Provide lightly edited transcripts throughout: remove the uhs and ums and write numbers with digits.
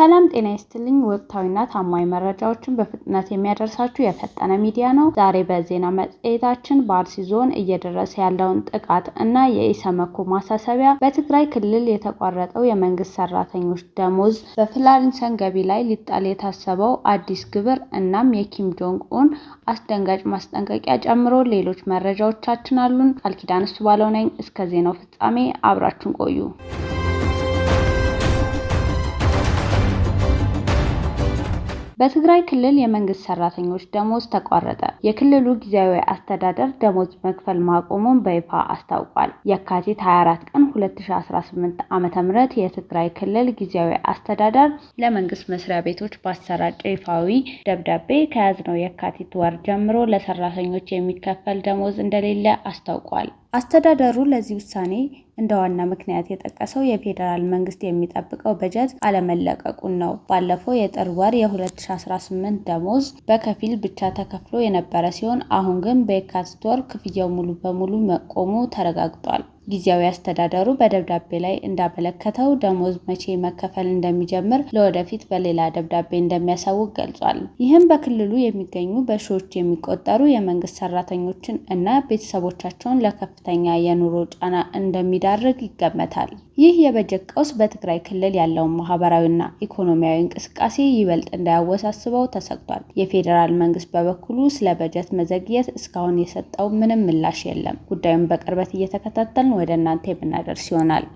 ሰላም ጤና ይስጥልኝ። ወቅታዊና ታማኝ መረጃዎችን በፍጥነት የሚያደርሳችሁ የፈጠነ ሚዲያ ነው። ዛሬ በዜና መጽሔታችን በአርሲ ዞን እየደረሰ ያለውን ጥቃት እና የኢሰመኮ ማሳሰቢያ፣ በትግራይ ክልል የተቋረጠው የመንግስት ሰራተኞች ደሞዝ፣ በፍላሪንሰን ገቢ ላይ ሊጣል የታሰበው አዲስ ግብር እናም የኪም ጆንግ ኡን አስደንጋጭ ማስጠንቀቂያ ጨምሮ ሌሎች መረጃዎቻችን አሉን። ቃል ኪዳን እሱ ባለው ነኝ። እስከ ዜናው ፍጻሜ አብራችሁን ቆዩ። በትግራይ ክልል የመንግስት ሰራተኞች ደሞዝ ተቋረጠ። የክልሉ ጊዜያዊ አስተዳደር ደሞዝ መክፈል ማቆሙን በይፋ አስታውቋል። የካቲት 24 ቀን 2018 ዓ.ም የትግራይ ክልል ጊዜያዊ አስተዳደር ለመንግስት መስሪያ ቤቶች ባሰራጨው ይፋዊ ደብዳቤ ከያዝነው የካቲት ወር ጀምሮ ለሰራተኞች የሚከፈል ደሞዝ እንደሌለ አስታውቋል። አስተዳደሩ ለዚህ ውሳኔ እንደ ዋና ምክንያት የጠቀሰው የፌዴራል መንግስት የሚጠብቀው በጀት አለመለቀቁን ነው። ባለፈው የጥር ወር የ2018 ደሞዝ በከፊል ብቻ ተከፍሎ የነበረ ሲሆን አሁን ግን በየካቲት ወር ክፍያው ሙሉ በሙሉ መቆሙ ተረጋግጧል። ጊዜያዊ አስተዳደሩ በደብዳቤ ላይ እንዳመለከተው ደሞዝ መቼ መከፈል እንደሚጀምር ለወደፊት በሌላ ደብዳቤ እንደሚያሳውቅ ገልጿል። ይህም በክልሉ የሚገኙ በሺዎች የሚቆጠሩ የመንግስት ሰራተኞችን እና ቤተሰቦቻቸውን ለከፍተኛ የኑሮ ጫና እንደሚዳርግ ይገመታል። ይህ የበጀት ቀውስ በትግራይ ክልል ያለውን ማህበራዊና ኢኮኖሚያዊ እንቅስቃሴ ይበልጥ እንዳያወሳስበው ተሰግቷል። የፌዴራል መንግስት በበኩሉ ስለ በጀት መዘግየት እስካሁን የሰጠው ምንም ምላሽ የለም። ጉዳዩን በቅርበት እየተከታተልን ወደ እናንተ የምናደርስ ይሆናል።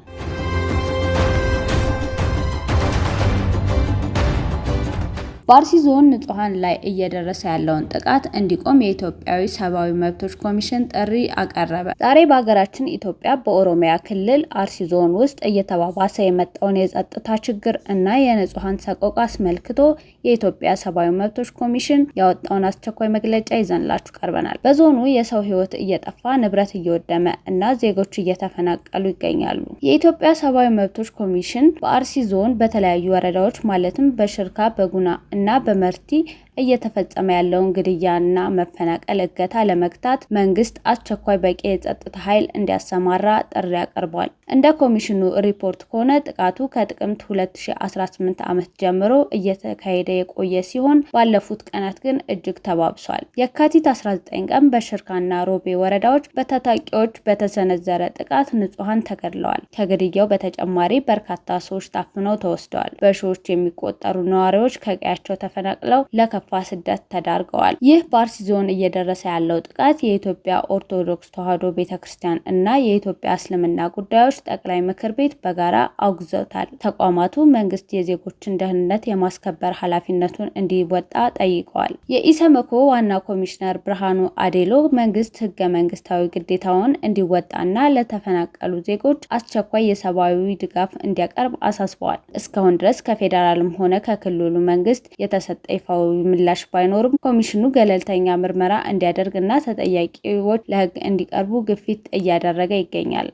በአርሲ ዞን ንጹሃን ላይ እየደረሰ ያለውን ጥቃት እንዲቆም የኢትዮጵያዊ ሰብአዊ መብቶች ኮሚሽን ጥሪ አቀረበ። ዛሬ በሀገራችን ኢትዮጵያ በኦሮሚያ ክልል አርሲ ዞን ውስጥ እየተባባሰ የመጣውን የጸጥታ ችግር እና የንጹሃን ሰቆቃ አስመልክቶ የኢትዮጵያ ሰብአዊ መብቶች ኮሚሽን ያወጣውን አስቸኳይ መግለጫ ይዘንላችሁ ቀርበናል። በዞኑ የሰው ሕይወት እየጠፋ ንብረት እየወደመ እና ዜጎች እየተፈናቀሉ ይገኛሉ። የኢትዮጵያ ሰብአዊ መብቶች ኮሚሽን በአርሲ ዞን በተለያዩ ወረዳዎች ማለትም በሽርካ፣ በጉና እና በመርቲ እየተፈጸመ ያለውን ግድያና መፈናቀል እገታ ለመግታት መንግስት አስቸኳይ በቂ የጸጥታ ኃይል እንዲያሰማራ ጥሪ አቅርቧል። እንደ ኮሚሽኑ ሪፖርት ከሆነ ጥቃቱ ከጥቅምት 2018 ዓመት ጀምሮ እየተካሄደ የቆየ ሲሆን ባለፉት ቀናት ግን እጅግ ተባብሷል። የካቲት 19 ቀን በሽርካና ሮቤ ወረዳዎች በታጣቂዎች በተሰነዘረ ጥቃት ንጹሃን ተገድለዋል። ከግድያው በተጨማሪ በርካታ ሰዎች ታፍነው ተወስደዋል። በሺዎች የሚቆጠሩ ነዋሪዎች ከቀያቸው ተፈናቅለው ለከፋ ስደት ተዳርገዋል። ይህ በአርሲ ዞን እየደረሰ ያለው ጥቃት የኢትዮጵያ ኦርቶዶክስ ተዋሕዶ ቤተክርስቲያን እና የኢትዮጵያ እስልምና ጉዳዮች ጠቅላይ ምክር ቤት በጋራ አውግዘውታል። ተቋማቱ መንግስት የዜጎችን ደህንነት የማስከበር ኃላፊነቱን እንዲወጣ ጠይቀዋል። የኢሰመኮ ዋና ኮሚሽነር ብርሃኑ አዴሎ መንግስት ህገ መንግስታዊ ግዴታውን እንዲወጣና ለተፈናቀሉ ዜጎች አስቸኳይ የሰብአዊ ድጋፍ እንዲያቀርብ አሳስበዋል። እስካሁን ድረስ ከፌዴራልም ሆነ ከክልሉ መንግስት የተሰጠ ይፋዊ ምላሽ ባይኖርም ኮሚሽኑ ገለልተኛ ምርመራ እንዲያደርግ እና ተጠያቂዎች ለህግ እንዲቀርቡ ግፊት እያደረገ ይገኛል።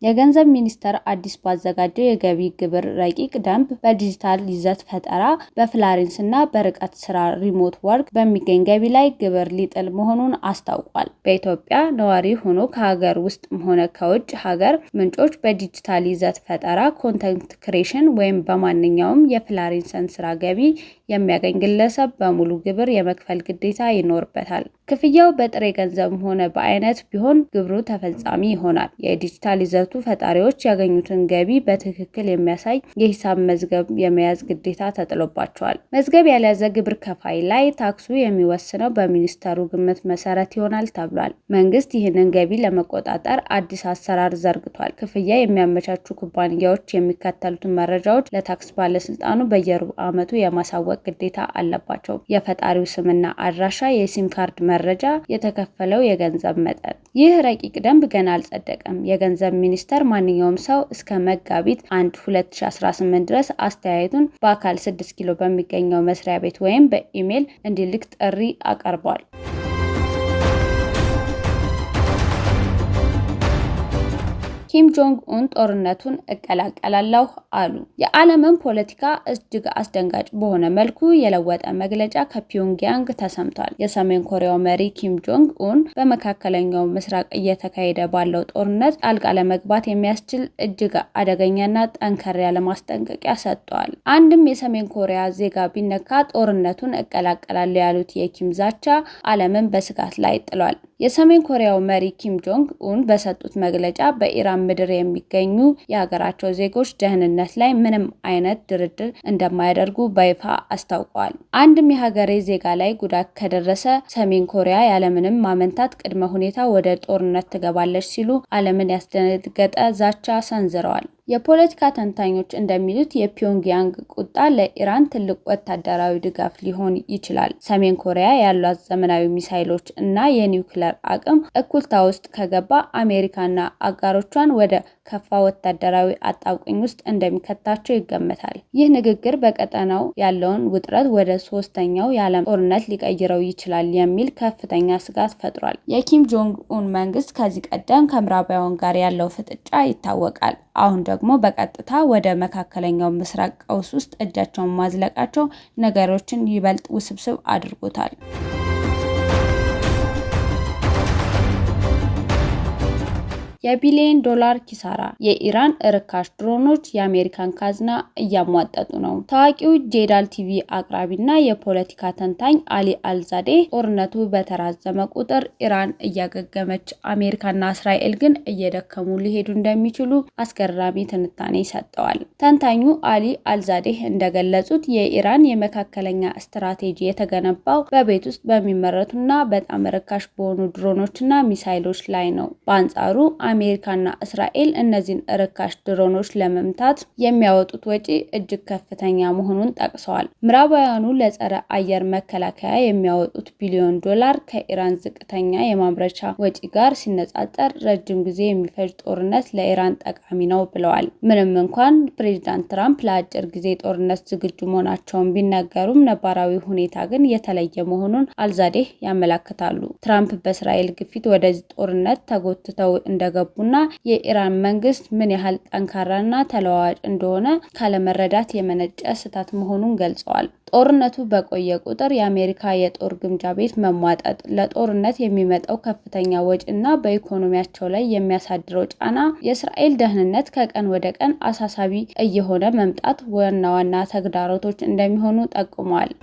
የገንዘብ ሚኒስቴር አዲስ ባዘጋጀው የገቢ ግብር ረቂቅ ደንብ በዲጂታል ይዘት ፈጠራ፣ በፍላሪንስ እና በርቀት ስራ ሪሞት ወርክ በሚገኝ ገቢ ላይ ግብር ሊጥል መሆኑን አስታውቋል። በኢትዮጵያ ነዋሪ ሆኖ ከሀገር ውስጥም ሆነ ከውጭ ሀገር ምንጮች በዲጂታል ይዘት ፈጠራ፣ ኮንተንት ክሬሽን ወይም በማንኛውም የፍላሪንሰን ስራ ገቢ የሚያገኝ ግለሰብ በሙሉ ግብር የመክፈል ግዴታ ይኖርበታል። ክፍያው በጥሬ ገንዘብም ሆነ በአይነት ቢሆን ግብሩ ተፈጻሚ ይሆናል። የዲጂታል ይዘቱ ፈጣሪዎች ያገኙትን ገቢ በትክክል የሚያሳይ የሂሳብ መዝገብ የመያዝ ግዴታ ተጥሎባቸዋል። መዝገብ ያልያዘ ግብር ከፋይ ላይ ታክሱ የሚወሰነው በሚኒስተሩ ግምት መሰረት ይሆናል ተብሏል። መንግስት ይህንን ገቢ ለመቆጣጠር አዲስ አሰራር ዘርግቷል። ክፍያ የሚያመቻቹ ኩባንያዎች የሚከተሉትን መረጃዎች ለታክስ ባለስልጣኑ በየሩብ ዓመቱ የማሳወቅ ግዴታ አለባቸው። የፈጣሪው ስምና አድራሻ፣ የሲም ካርድ መረጃ፣ የተከፈለው የገንዘብ መጠን። ይህ ረቂቅ ደንብ ገና አልጸደቀም። የገንዘብ ሚኒስቴር ማንኛውም ሰው እስከ መጋቢት 1 2018 ድረስ አስተያየቱን በአካል 6 ኪሎ በሚገኘው መስሪያ ቤት ወይም በኢሜይል እንዲልክ ጥሪ አቀርቧል። ኪም ጆንግ ኡን ጦርነቱን እቀላቀላለሁ አሉ። የዓለምን ፖለቲካ እጅግ አስደንጋጭ በሆነ መልኩ የለወጠ መግለጫ ከፒዮንግያንግ ተሰምቷል። የሰሜን ኮሪያው መሪ ኪም ጆንግ ኡን በመካከለኛው ምስራቅ እየተካሄደ ባለው ጦርነት ጣልቃ ለመግባት የሚያስችል እጅግ አደገኛና ጠንከር ያለ ማስጠንቀቂያ ሰጥተዋል። አንድም የሰሜን ኮሪያ ዜጋ ቢነካ ጦርነቱን እቀላቀላለሁ ያሉት የኪም ዛቻ ዓለምን በስጋት ላይ ጥሏል። የሰሜን ኮሪያው መሪ ኪም ጆንግ ኡን በሰጡት መግለጫ በኢራን ምድር የሚገኙ የሀገራቸው ዜጎች ደህንነት ላይ ምንም አይነት ድርድር እንደማያደርጉ በይፋ አስታውቀዋል። አንድም የሀገሬ ዜጋ ላይ ጉዳት ከደረሰ ሰሜን ኮሪያ ያለምንም ማመንታት ቅድመ ሁኔታ ወደ ጦርነት ትገባለች ሲሉ ዓለምን ያስደነገጠ ዛቻ ሰንዝረዋል። የፖለቲካ ተንታኞች እንደሚሉት የፒዮንግያንግ ቁጣ ለኢራን ትልቅ ወታደራዊ ድጋፍ ሊሆን ይችላል። ሰሜን ኮሪያ ያሏት ዘመናዊ ሚሳይሎች እና የኒውክሌር አቅም እኩልታ ውስጥ ከገባ አሜሪካና አጋሮቿን ወደ ከፋ ወታደራዊ አጣብቂኝ ውስጥ እንደሚከታቸው ይገመታል። ይህ ንግግር በቀጠናው ያለውን ውጥረት ወደ ሶስተኛው የዓለም ጦርነት ሊቀይረው ይችላል የሚል ከፍተኛ ስጋት ፈጥሯል። የኪም ጆንግ ኡን መንግስት ከዚህ ቀደም ከምዕራባውያን ጋር ያለው ፍጥጫ ይታወቃል። አሁን ደግሞ በቀጥታ ወደ መካከለኛው ምስራቅ ቀውስ ውስጥ እጃቸውን ማዝለቃቸው ነገሮችን ይበልጥ ውስብስብ አድርጎታል። የቢሊዮን ዶላር ኪሳራ። የኢራን ርካሽ ድሮኖች የአሜሪካን ካዝና እያሟጠጡ ነው። ታዋቂው ጄዳል ቲቪ አቅራቢና የፖለቲካ ተንታኝ አሊ አልዛዴህ ጦርነቱ በተራዘመ ቁጥር ኢራን እያገገመች፣ አሜሪካና እስራኤል ግን እየደከሙ ሊሄዱ እንደሚችሉ አስገራሚ ትንታኔ ሰጥተዋል። ተንታኙ አሊ አልዛዴህ እንደገለጹት የኢራን የመካከለኛ ስትራቴጂ የተገነባው በቤት ውስጥ በሚመረቱና በጣም ርካሽ በሆኑ ድሮኖችና ሚሳይሎች ላይ ነው። በአንጻሩ አሜሪካና እስራኤል እነዚህን ርካሽ ድሮኖች ለመምታት የሚያወጡት ወጪ እጅግ ከፍተኛ መሆኑን ጠቅሰዋል። ምዕራባውያኑ ለጸረ አየር መከላከያ የሚያወጡት ቢሊዮን ዶላር ከኢራን ዝቅተኛ የማምረቻ ወጪ ጋር ሲነጻጸር ረጅም ጊዜ የሚፈጅ ጦርነት ለኢራን ጠቃሚ ነው ብለዋል። ምንም እንኳን ፕሬዚዳንት ትራምፕ ለአጭር ጊዜ ጦርነት ዝግጁ መሆናቸውን ቢናገሩም ነባራዊ ሁኔታ ግን የተለየ መሆኑን አልዛዴህ ያመለክታሉ። ትራምፕ በእስራኤል ግፊት ወደዚህ ጦርነት ተጎትተው እንደገቡና የኢራን መንግስት ምን ያህል ጠንካራና ተለዋዋጭ እንደሆነ ካለመረዳት የመነጨ ስህተት መሆኑን ገልጸዋል። ጦርነቱ በቆየ ቁጥር የአሜሪካ የጦር ግምጃ ቤት መሟጠጥ፣ ለጦርነት የሚመጣው ከፍተኛ ወጪና በኢኮኖሚያቸው ላይ የሚያሳድረው ጫና፣ የእስራኤል ደህንነት ከቀን ወደ ቀን አሳሳቢ እየሆነ መምጣት ዋና ዋና ተግዳሮቶች እንደሚሆኑ ጠቁመዋል።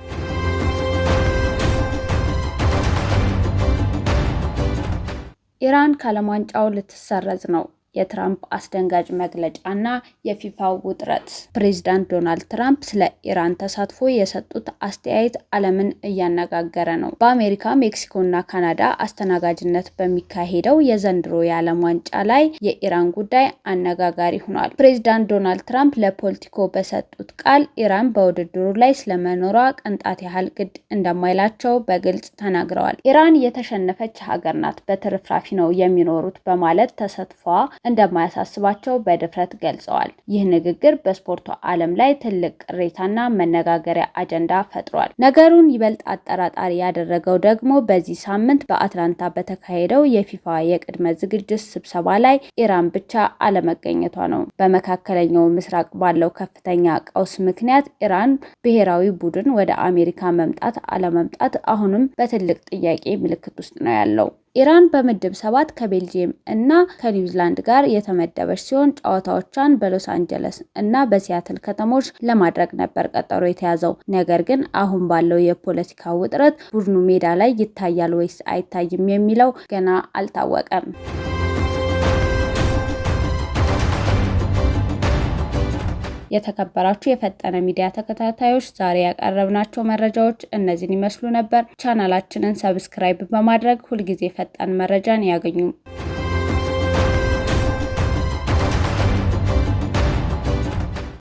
ኢራን ከዓለም ዋንጫው ልትሰረዝ ነው። የትራምፕ አስደንጋጭ መግለጫና የፊፋው ውጥረት። ፕሬዚዳንት ዶናልድ ትራምፕ ስለ ኢራን ተሳትፎ የሰጡት አስተያየት ዓለምን እያነጋገረ ነው። በአሜሪካ፣ ሜክሲኮና ካናዳ አስተናጋጅነት በሚካሄደው የዘንድሮ የዓለም ዋንጫ ላይ የኢራን ጉዳይ አነጋጋሪ ሆኗል። ፕሬዚዳንት ዶናልድ ትራምፕ ለፖለቲኮ በሰጡት ቃል ኢራን በውድድሩ ላይ ስለመኖሯ ቅንጣት ያህል ግድ እንደማይላቸው በግልጽ ተናግረዋል። ኢራን የተሸነፈች ሀገር ናት፣ በትርፍራፊ ነው የሚኖሩት በማለት ተሳትፏ እንደማያሳስባቸው በድፍረት ገልጸዋል። ይህ ንግግር በስፖርቱ ዓለም ላይ ትልቅ ቅሬታና መነጋገሪያ አጀንዳ ፈጥሯል። ነገሩን ይበልጥ አጠራጣሪ ያደረገው ደግሞ በዚህ ሳምንት በአትላንታ በተካሄደው የፊፋ የቅድመ ዝግጅት ስብሰባ ላይ ኢራን ብቻ አለመገኘቷ ነው። በመካከለኛው ምስራቅ ባለው ከፍተኛ ቀውስ ምክንያት ኢራን ብሔራዊ ቡድን ወደ አሜሪካ መምጣት አለመምጣት አሁንም በትልቅ ጥያቄ ምልክት ውስጥ ነው ያለው። ኢራን በምድብ 7 ከቤልጂየም እና ከኒውዚላንድ ጋር የተመደበች ሲሆን ጨዋታዎቿን በሎስ አንጀለስ እና በሲያትል ከተሞች ለማድረግ ነበር ቀጠሮ የተያዘው። ነገር ግን አሁን ባለው የፖለቲካ ውጥረት ቡድኑ ሜዳ ላይ ይታያል ወይስ አይታይም የሚለው ገና አልታወቀም። የተከበራችሁ የፈጠነ ሚዲያ ተከታታዮች ዛሬ ያቀረብናቸው መረጃዎች እነዚህን ይመስሉ ነበር። ቻናላችንን ሰብስክራይብ በማድረግ ሁልጊዜ ፈጣን መረጃን ያገኙ።